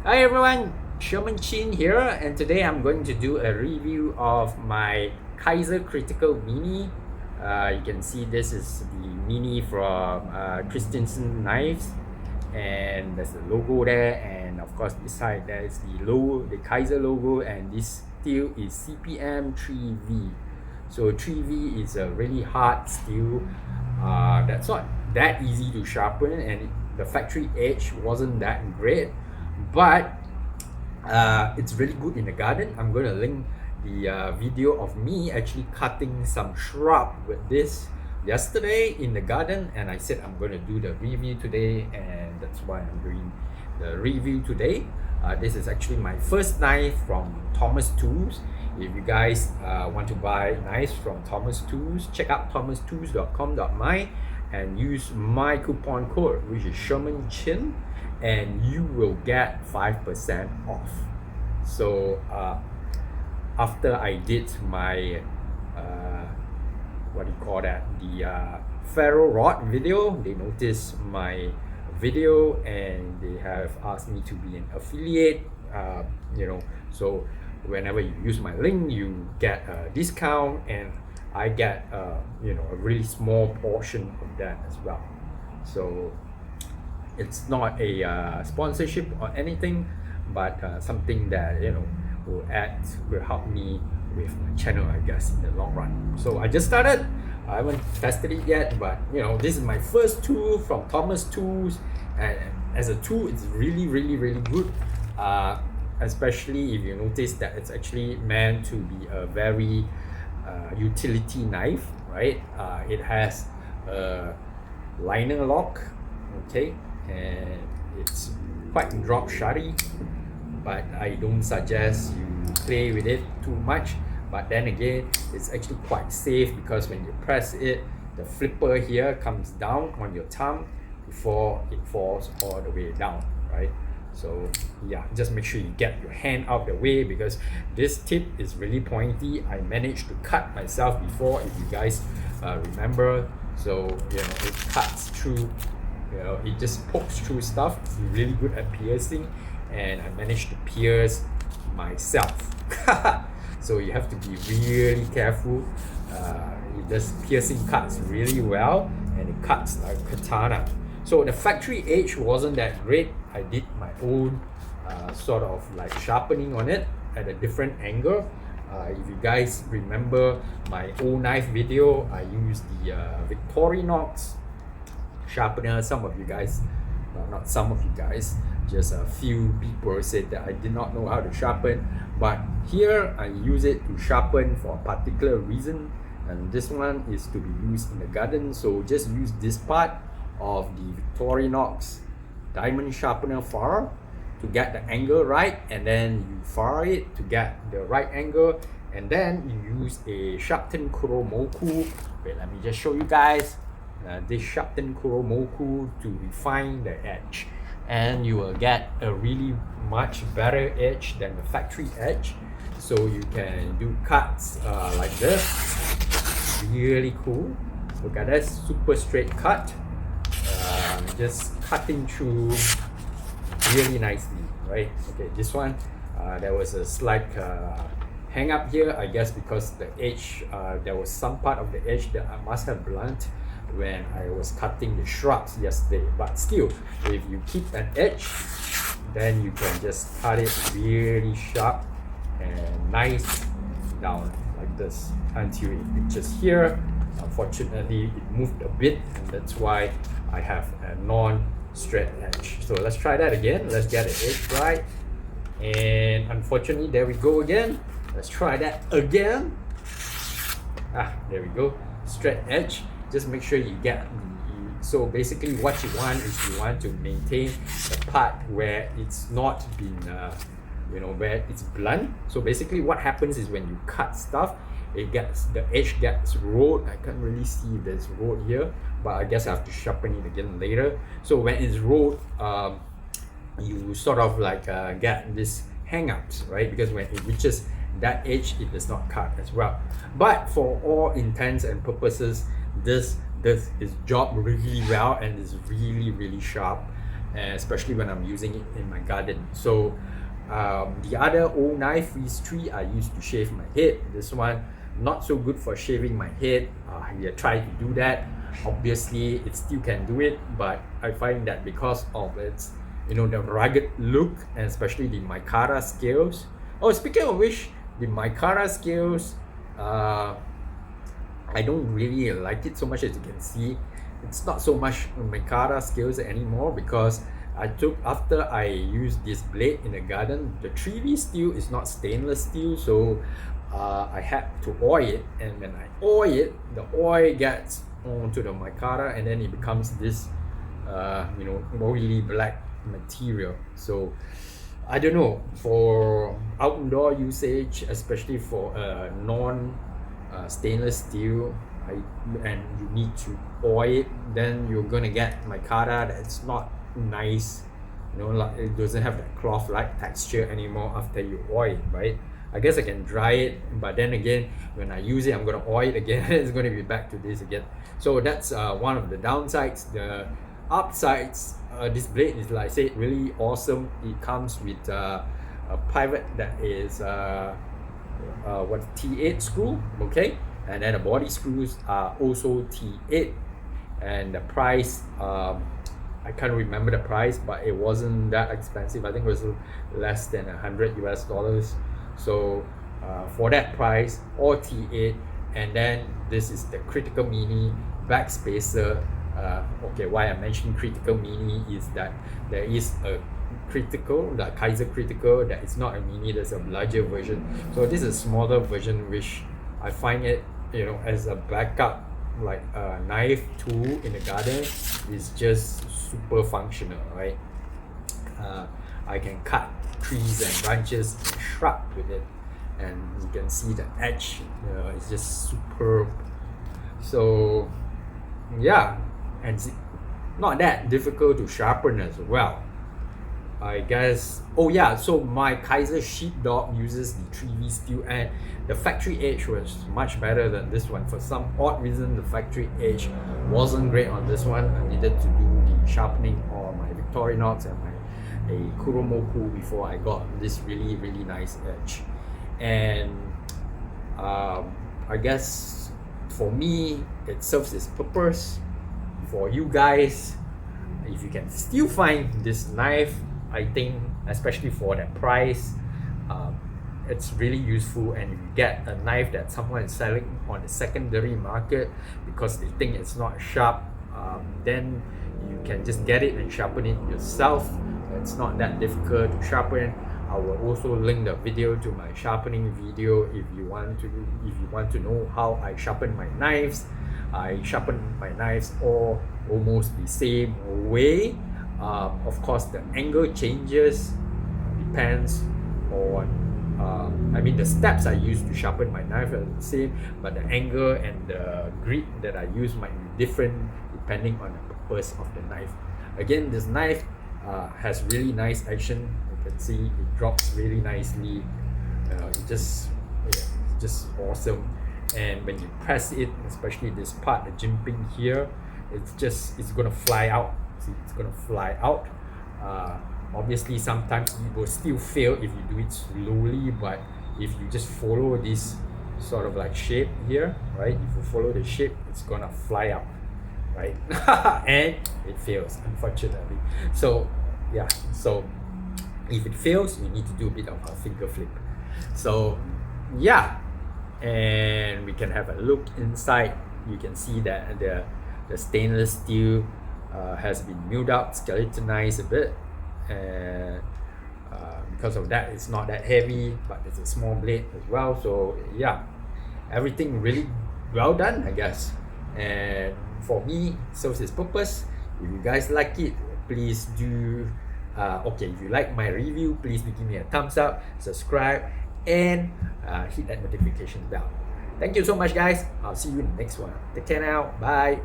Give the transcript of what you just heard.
Hi everyone, Sherman Chin here, and today I'm going to do a review of my Kizer Critical Mini. You can see this is the Mini from Christensen Knives, and there's the logo there, and of course beside there is the logo, the Kizer logo, and this steel is CPM 3V. So 3V is a really hard steel that's not that easy to sharpen, and the factory edge wasn't that great, but it's really good in the garden. I'm going to link the video of me actually cutting some shrub with this yesterday in the garden, and I said I'm going to do the review today, and that's why I'm doing the review today. This is actually my first knife from Thomas Tools. If you guys want to buy knives from Thomas Tools, check out thomastools.com.my and use my coupon code, which is Sherman Chin, and you will get 5% off. So after I did my what do you call that, the ferro rod video, they noticed my video and they have asked me to be an affiliate, so whenever you use my link you get a discount, and I get a really small portion of that as well. So it's not a sponsorship or anything, but something that will help me with my channel, I guess, in the long run. So I just started. I haven't tested it yet, but this is my first tool from Thomas Tools, and as a tool it's really good, especially if you notice that it's actually meant to be a very utility knife, right? It has a liner lock, okay, and it's quite drop shotty, but I don't suggest you play with it too much. But then again, it's actually quite safe because when you press it, the flipper here comes down on your thumb before it falls all the way down, right? So yeah, just make sure you get your hand out the way, because this tip is really pointy. I managed to cut myself before, if you guys remember. So it cuts through, it just pokes through stuff. It's really good at piercing, and I managed to pierce myself. So you have to be really careful. This piercing cuts really well, and it cuts like katana. So the factory edge wasn't that great. I did my own sort of like sharpening on it at a different angle. If you guys remember my old knife video, I used the Victorinox sharpener. Some of you guys, not some of you guys, just a few people said that I did not know how to sharpen, but here I use it to sharpen for a particular reason, and this one is to be used in the garden. So just use this part of the Victorinox diamond sharpener file to get the angle right, and then you file it to get the right angle, and then you use a Shapton Kuromaku. Wait, let me just show you guys this Shapton Kuromaku to refine the edge, and you will get a really much better edge than the factory edge. So you can do cuts like this. Really cool. Look at this, super straight cut. Just cutting through really nicely, right? Okay, this one there was a slight hang up here, I guess, because the edge, there was some part of the edge that I must have blunt when I was cutting the shrubs yesterday. But still, if you keep an edge, then you can just cut it really sharp and nice down like this until it reaches here. Unfortunately, it moved a bit, and that's why I have a non-straight edge. So let's try that again. Let's get the edge right. And unfortunately, there we go again. Let's try that again. There we go. Straight edge. Just make sure you get so basically what you want is you want to maintain the part where it's not been where it's blunt. So basically what happens is when you cut stuff, the edge gets rolled. I can't really see if there's rolled here, but I guess I have to sharpen it again later. So when it's rolled, you sort of like get this hang-ups, right? Because when it reaches that edge, it does not cut as well. But for all intents and purposes, this is job really well and is really sharp. and especially when I'm using it in my garden. So the other Oknife Freeze 3 I used to shave my head. This one not so good for shaving my head. I tried to do that. Obviously it still can do it, but I find that because of its the rugged look, and especially the micarta scales. Oh, speaking of which, the micarta scales, I don't really like it so much. As you can see, it's not so much micarta scales anymore, because after I used this blade in the garden, the 3V steel is not stainless steel, so I had to oil it, and when I oil it, the oil gets onto the micarta, and then it becomes this oily black material. So I don't know, for outdoor usage, especially for non stainless steel, and you need to oil it, then you're gonna get micarta that's not nice, like it doesn't have that cloth like texture anymore after you oil it, right? I guess I can dry it, but then again, when I use it, I'm gonna oil it again. It's gonna be back to this again. So that's one of the downsides. The upsides, this blade is, like I said, really awesome. It comes with a pivot that is T8 screw, okay, and then the body screws are also T8, and the price, I can't remember the price, but it wasn't that expensive. I think it was less than $100 US. So for that price, all T8, and then this is the Critical Mini back spacer. Okay, why I mentioned Critical Mini is that there is a Critical, the Kizer Critical, that is not a mini, there's a larger version. So this is a smaller version, which I find it, as a backup, like a knife tool in the garden, is just super functional, right? I can cut trees and branches and shrub with it, and you can see the edge, it's just superb. So yeah, and it's not that difficult to sharpen as well, I guess. Oh yeah, so my Kizer sheepdog uses the 3V steel, and the factory edge was much better than this one. For some odd reason, the factory edge wasn't great on this one. I needed to do the sharpening on my Victorinox and my Kuromaku before I got this really, really nice edge. And I guess for me, it serves its purpose. For you guys, if you can still find this knife, I think, especially for that price, it's really useful. And if you get a knife that someone is selling on the secondary market because they think it's not sharp, then you can just get it and sharpen it yourself. It's not that difficult to sharpen. I will also link the video to my sharpening video if you want to know how I sharpen my knives. I sharpen my knives all almost the same way. Of course, the angle changes, depends on the steps I use to sharpen my knife are the same, but the angle and the grit that I use might be different depending on the purpose of the knife. Again, this knife has really nice action. You can see it drops really nicely. It's just awesome. And when you press it, especially this part, the jimping here, it's gonna fly out. See, it's gonna fly out. Obviously, sometimes it will still fail if you do it slowly, but if you just follow this sort of like shape here, right? If you follow the shape, it's gonna fly out, right? And it fails, unfortunately. So yeah, so if it fails, you need to do a bit of a finger flip. So yeah, and we can have a look inside. You can see that the stainless steel has been milled out, skeletonized a bit, and because of that, it's not that heavy, but it's a small blade as well. So yeah, everything really well done, I guess. And for me, serves its purpose. If you guys like it, please do. If you like my review, please do give me a thumbs up, subscribe, and hit that notification bell. Thank you so much, guys. I'll see you in the next one. Take care now. Bye.